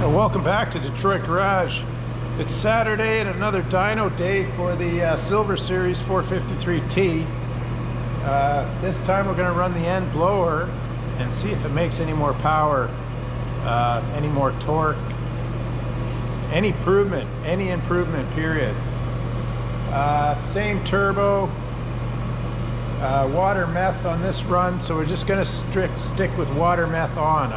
Welcome back to Detroit Garage. It's Saturday and another dyno day for the Silver Series 453T. This time we're going to run the end blower and see if it makes any more power, any more torque, any improvement period. Same turbo, water meth on this run, so we're just going to stick with water meth on.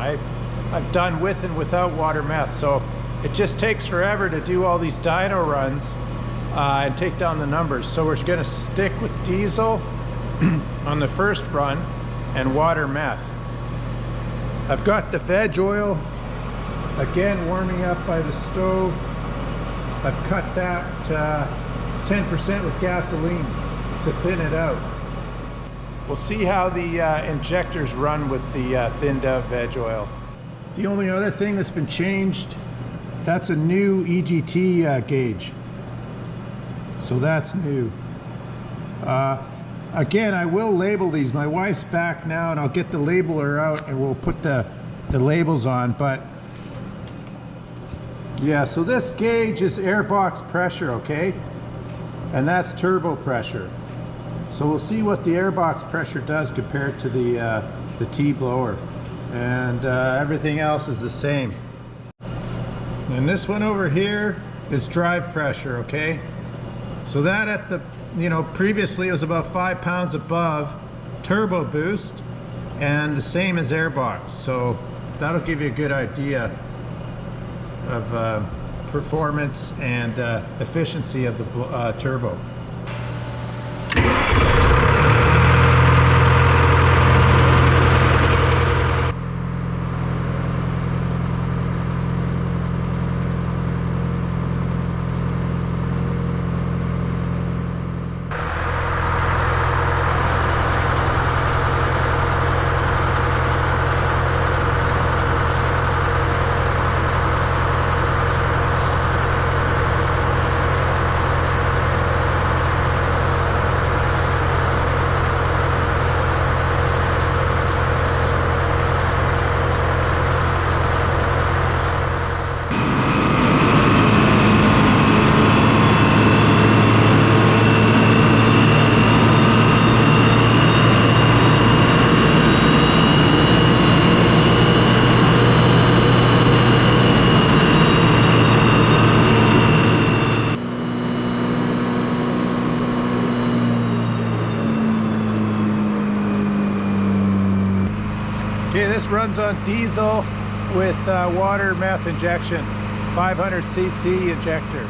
I've done with and without water meth, so it just takes forever to do all these dyno runs and take down the numbers. So we're going to stick with diesel on the first run and water meth. I've got the veg oil again warming up by the stove. I've cut that 10% with gasoline to thin it out. We'll see how the injectors run with the thinned out veg oil. The only other thing that's been changed, that's a new EGT gauge. So that's new. Again, I will label these. My wife's back now and I'll get the labeler out and we'll put the labels on. But yeah, so this gauge is airbox pressure, okay? And that's turbo pressure. So we'll see what the airbox pressure does compared to the T blower. And everything else is the same. And this one over here is drive pressure, okay? So that at the, previously it was about 5 pounds above turbo boost and the same as airbox. So that'll give you a good idea of performance and efficiency of the turbo. Okay, this runs on diesel with water meth injection, 500cc injector.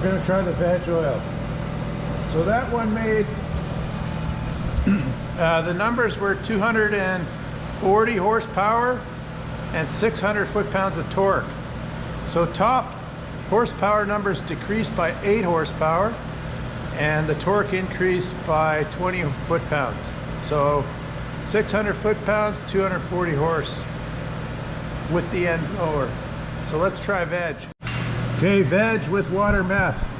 going to try the veg oil. So that one made, the numbers were 240 horsepower and 600 foot-pounds of torque. So top horsepower numbers decreased by 8 horsepower and the torque increased by 20 foot-pounds. So 600 foot-pounds, 240 horse with the end blower. So let's try veg. Okay, veg with water meth.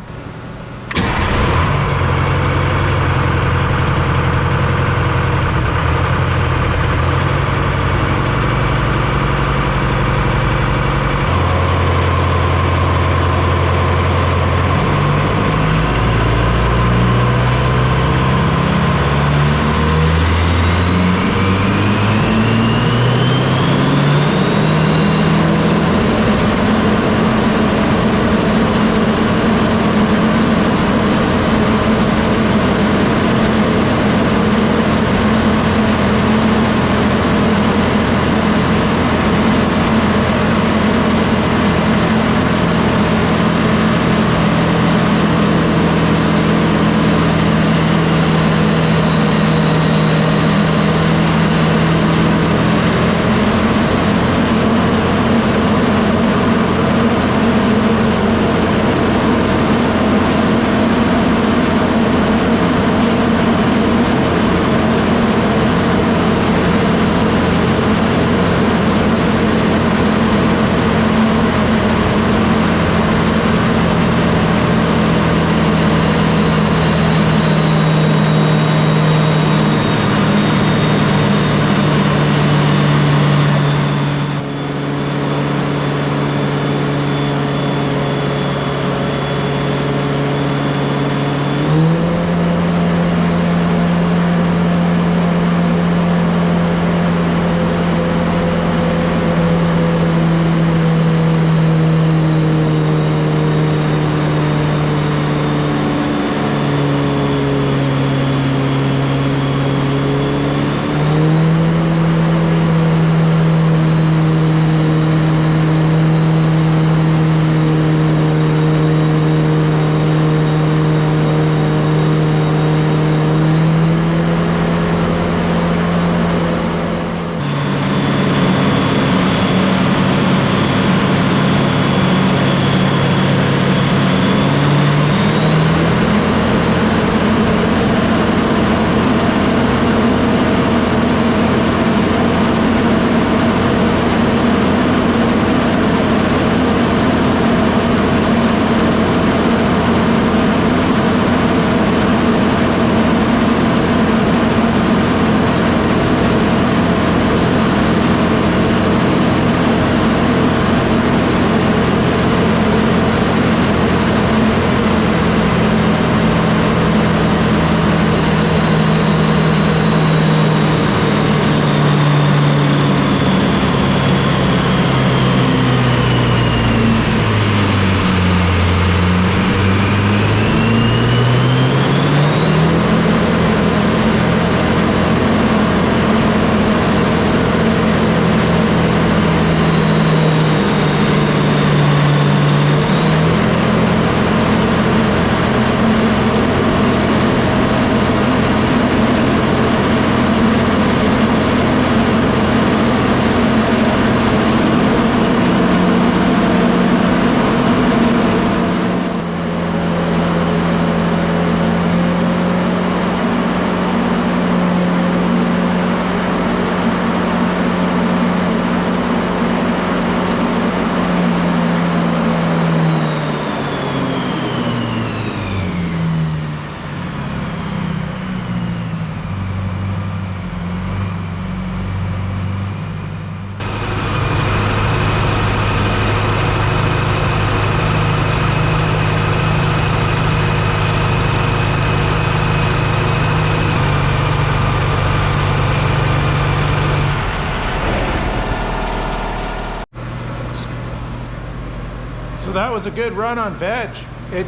So that was a good run on veg.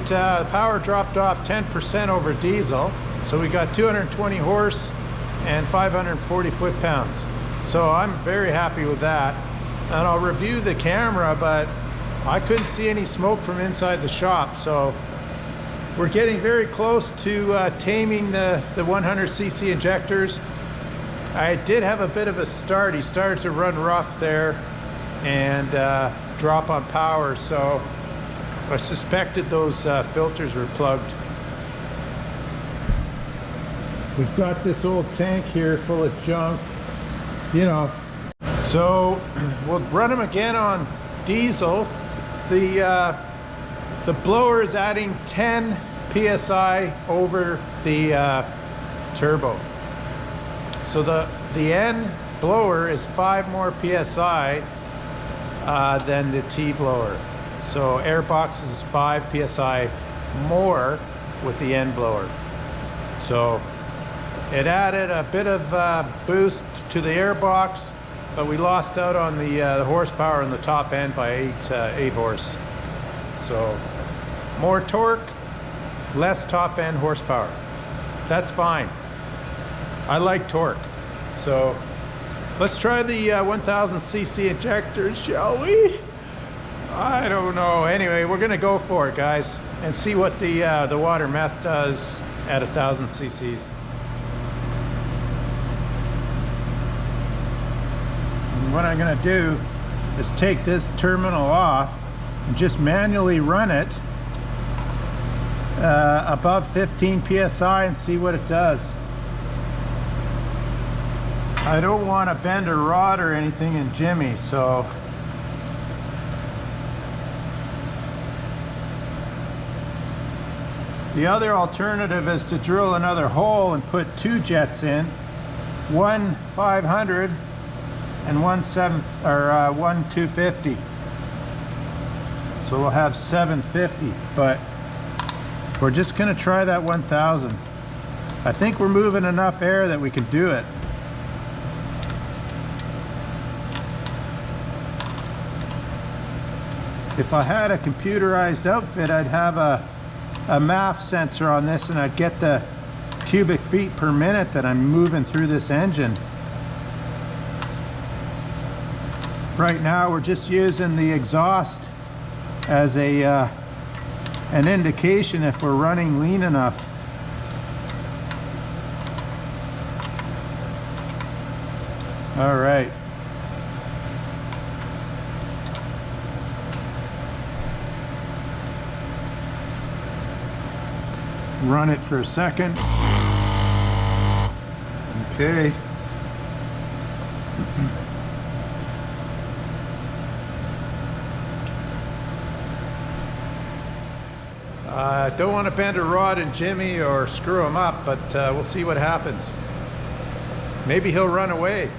Power dropped off 10% over diesel. So we got 220 horse and 540 foot-pounds. So I'm very happy with that. And I'll review the camera, but I couldn't see any smoke from inside the shop. So We're getting very close to taming the 100cc injectors. I did have a bit of a start. He started to run rough there and drop on power, so I suspected those filters were plugged. We've got this old tank here full of junk, you know. So we'll run them again on diesel. The blower is adding 10 psi over the turbo. So the N blower is 5 more psi than the T blower. So Airbox is 5 psi more with the N blower. So it added a bit of boost to the Airbox, but we lost out on the horsepower in the top end by 8 horse. So more torque, less top end horsepower. That's fine. I like torque. So let's try the 1000cc injectors, shall we? I don't know. Anyway, we're gonna go for it, guys, and see what the water meth does at 1000 cc's. And what I'm gonna do is take this terminal off and just manually run it above 15 psi and see what it does. I don't want to bend a rod or anything in Jimmy, so the other alternative is to drill another hole and put 2 jets in, one 500 and one 250. So we'll have 750, but we're just going to try that 1000. I think we're moving enough air that we can do it. If I had a computerized outfit, I'd have a MAF sensor on this and I'd get the cubic feet per minute that I'm moving through this engine. Right now we're just using the exhaust as an indication if we're running lean enough. All right. Run it for a second. Okay. Don't want to bend a rod in Jimmy or screw him up, but we'll see what happens. Maybe he'll run away.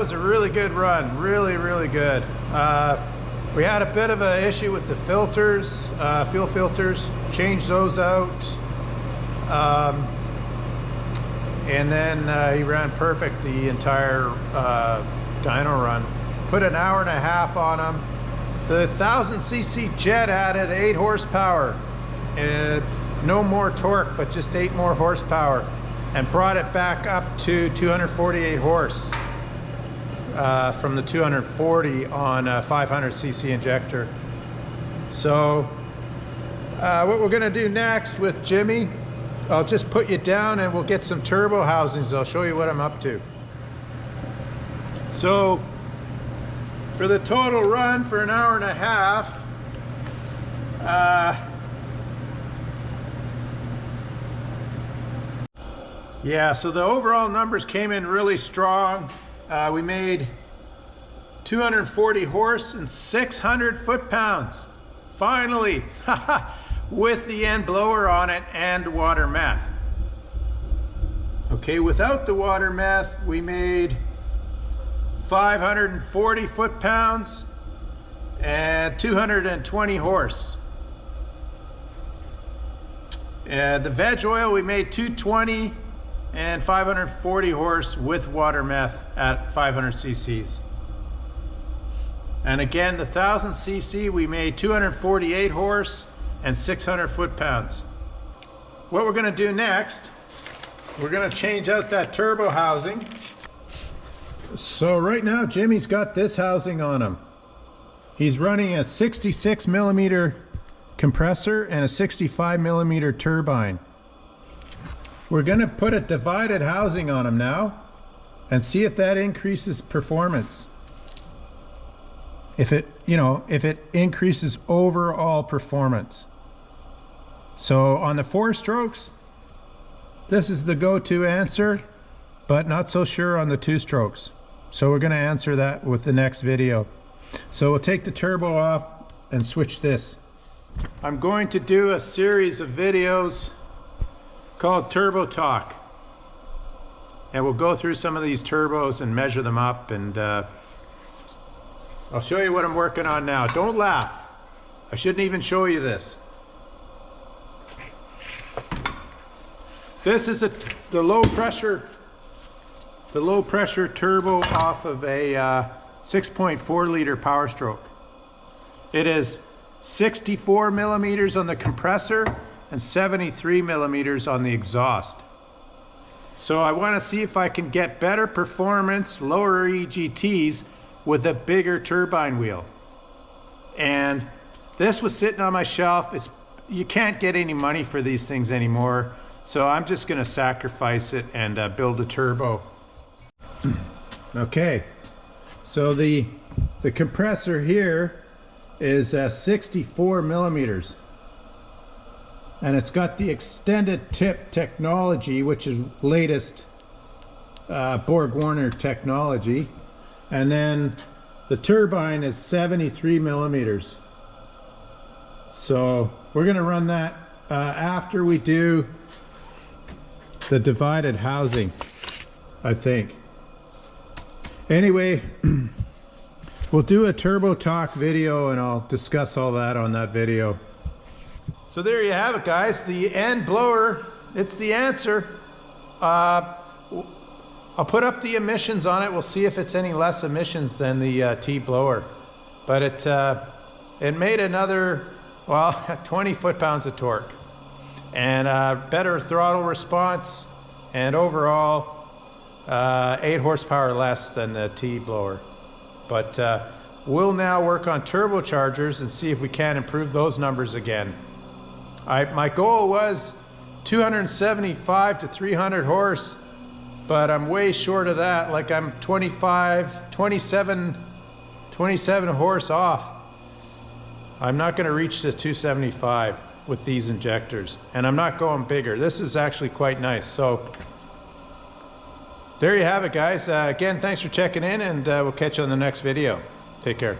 was a really good run, really good. We had a bit of an issue with the filters, fuel filters, changed those out. And then he ran perfect the entire dyno run. Put an hour and a half on him. The 1000cc jet added 8 horsepower. No more torque, but just 8 more horsepower. And brought it back up to 248 horse from the 240 on a 500cc injector. So what we're gonna do next with Jimmy, I'll just put you down and we'll get some turbo housings. I'll show you what I'm up to. So for the total run for an hour and a half, yeah, so the overall numbers came in really strong. We made 240 horse and 600 foot-pounds. Finally, with the end blower on it and water meth. Okay, without the water meth, we made 540 foot-pounds and 220 horse. The veg oil, we made 220 and 540 horse with water meth at 500 cc's. And again, the 1000cc, we made 248 horse and 600 foot-pounds. What we're gonna do next, we're gonna change out that turbo housing. So right now, Jimmy's got this housing on him. He's running a 66 millimeter compressor and a 65 millimeter turbine. We're gonna put a divided housing on him now and see if that increases performance. If it increases overall performance. So on the 4 strokes, this is the go-to answer, but not so sure on the 2 strokes. So we're gonna answer that with the next video. So we'll take the turbo off and switch this. I'm going to do a series of videos called Turbo Talk. And we'll go through some of these turbos and measure them up, and I'll show you what I'm working on now. Don't laugh. I shouldn't even show you this. This is the low pressure turbo off of a 6.4 liter Power Stroke. It is 64 millimeters on the compressor and 73 millimeters on the exhaust. So I want to see if I can get better performance, lower EGTs with a bigger turbine wheel. And this was sitting on my shelf. You can't get any money for these things anymore. So I'm just gonna sacrifice it and build a turbo. Okay, so the compressor here is 64 millimeters. And it's got the extended tip technology, which is latest Borg-Warner technology. And then the turbine is 73 millimeters. So we're gonna run that after we do the divided housing, I think. Anyway, we'll do a Turbo Talk video and I'll discuss all that on that video. So there you have it, guys. The end blower, it's the answer. I'll put up the emissions on it. We'll see if it's any less emissions than the T blower. But it made another, well, 20 foot-pounds of torque. And better throttle response, and overall 8 horsepower less than the T blower. But we'll now work on turbochargers and see if we can improve those numbers again. My goal was 275 to 300 horse, but I'm way short of that. Like I'm 27 horse off. I'm not going to reach the 275 with these injectors, and I'm not going bigger. This is actually quite nice. So there you have it, guys. Again, thanks for checking in, and we'll catch you on the next video. Take care.